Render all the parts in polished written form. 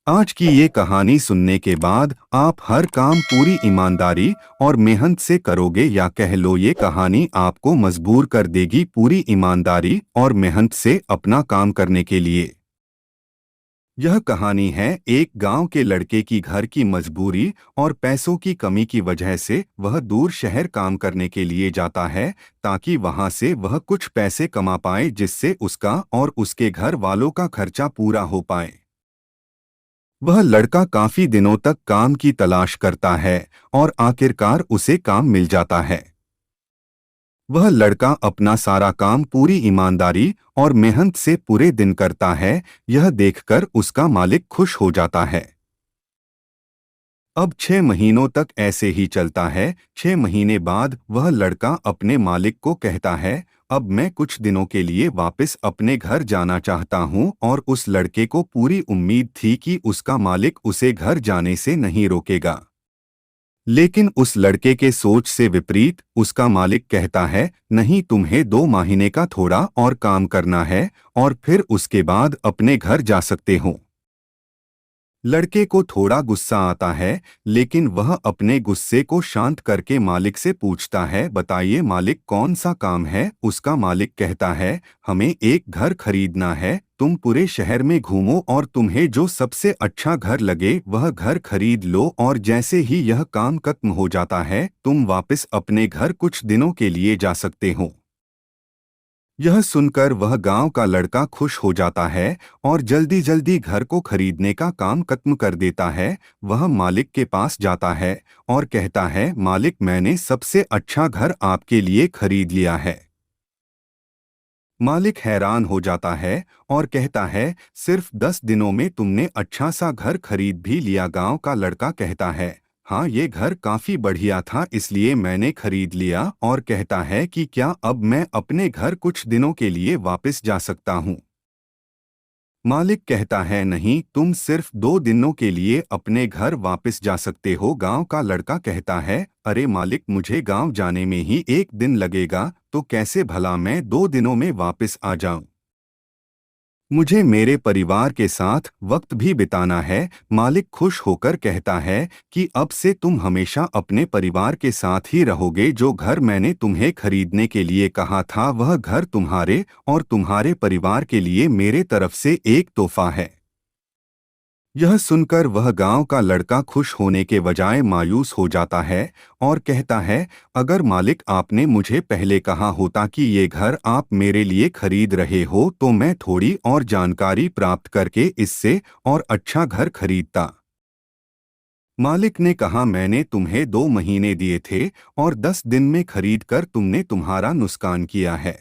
आज की ये कहानी सुनने के बाद आप हर काम पूरी ईमानदारी और मेहनत से करोगे, या कह लो ये कहानी आपको मजबूर कर देगी पूरी ईमानदारी और मेहनत से अपना काम करने के लिए। यह कहानी है एक गांव के लड़के की। घर की मजबूरी और पैसों की कमी की वजह से वह दूर शहर काम करने के लिए जाता है, ताकि वहां से वह कुछ पैसे कमा पाए, जिससे उसका और उसके घर वालों का खर्चा पूरा हो पाए। वह लड़का काफी दिनों तक काम की तलाश करता है और आखिरकार उसे काम मिल जाता है। वह लड़का अपना सारा काम पूरी ईमानदारी और मेहनत से पूरे दिन करता है। यह देखकर उसका मालिक खुश हो जाता है। अब 6 महीनों तक ऐसे ही चलता है। 6 महीने बाद वह लड़का अपने मालिक को कहता है, अब मैं कुछ दिनों के लिए वापस अपने घर जाना चाहता हूं। और उस लड़के को पूरी उम्मीद थी कि उसका मालिक उसे घर जाने से नहीं रोकेगा। लेकिन उस लड़के के सोच से विपरीत उसका मालिक कहता है, नहीं, तुम्हें 2 महीने का थोड़ा और काम करना है और फिर उसके बाद अपने घर जा सकते हो। लड़के को थोड़ा गुस्सा आता है, लेकिन वह अपने गुस्से को शांत करके मालिक से पूछता है, बताइए मालिक, कौन सा काम है। उसका मालिक कहता है, हमें एक घर खरीदना है। तुम पूरे शहर में घूमो और तुम्हें जो सबसे अच्छा घर लगे वह घर खरीद लो, और जैसे ही यह काम खत्म हो जाता है तुम वापस अपने घर कुछ दिनों के लिए जा सकते हो। यह सुनकर वह गांव का लड़का खुश हो जाता है और जल्दी जल्दी घर को खरीदने का काम खत्म कर देता है। वह मालिक के पास जाता है और कहता है, मालिक, मैंने सबसे अच्छा घर आपके लिए खरीद लिया है। मालिक हैरान हो जाता है और कहता है, सिर्फ 10 दिनों में तुमने अच्छा सा घर खरीद भी लिया। गांव का लड़का कहता है, हाँ, ये घर काफी बढ़िया था इसलिए मैंने खरीद लिया। और कहता है कि क्या अब मैं अपने घर कुछ दिनों के लिए वापस जा सकता हूँ। मालिक कहता है, नहीं, तुम सिर्फ 2 दिनों के लिए अपने घर वापस जा सकते हो। गांव का लड़का कहता है, अरे मालिक, मुझे गांव जाने में ही 1 दिन लगेगा, तो कैसे भला मैं 2 दिनों में वापस आ जाऊं। मुझे मेरे परिवार के साथ वक्त भी बिताना है। मालिक खुश होकर कहता है कि अब से तुम हमेशा अपने परिवार के साथ ही रहोगे। जो घर मैंने तुम्हें खरीदने के लिए कहा था वह घर तुम्हारे और तुम्हारे परिवार के लिए मेरे तरफ से एक तोहफा है। यह सुनकर वह गांव का लड़का खुश होने के बजाय मायूस हो जाता है और कहता है, अगर मालिक, आपने मुझे पहले कहा होता कि ये घर आप मेरे लिए खरीद रहे हो तो मैं थोड़ी और जानकारी प्राप्त करके इससे और अच्छा घर खरीदता। मालिक ने कहा, मैंने तुम्हें 2 महीने दिए थे और 10 दिन में खरीद कर तुमने तुम्हारा नुकसान किया है।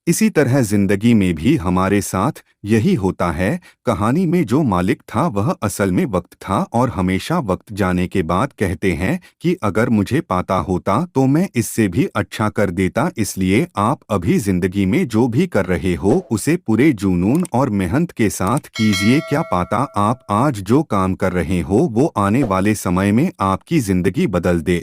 इसी तरह जिंदगी में भी हमारे साथ यही होता है। कहानी में जो मालिक था वह असल में वक्त था, और हमेशा वक्त जाने के बाद कहते हैं कि अगर मुझे पाता होता तो मैं इससे भी अच्छा कर देता। इसलिए आप अभी जिंदगी में जो भी कर रहे हो उसे पूरे जुनून और मेहनत के साथ कीजिए। क्या पाता आप आज जो काम कर रहे हो वो आने वाले समय में आपकी जिंदगी बदल दे।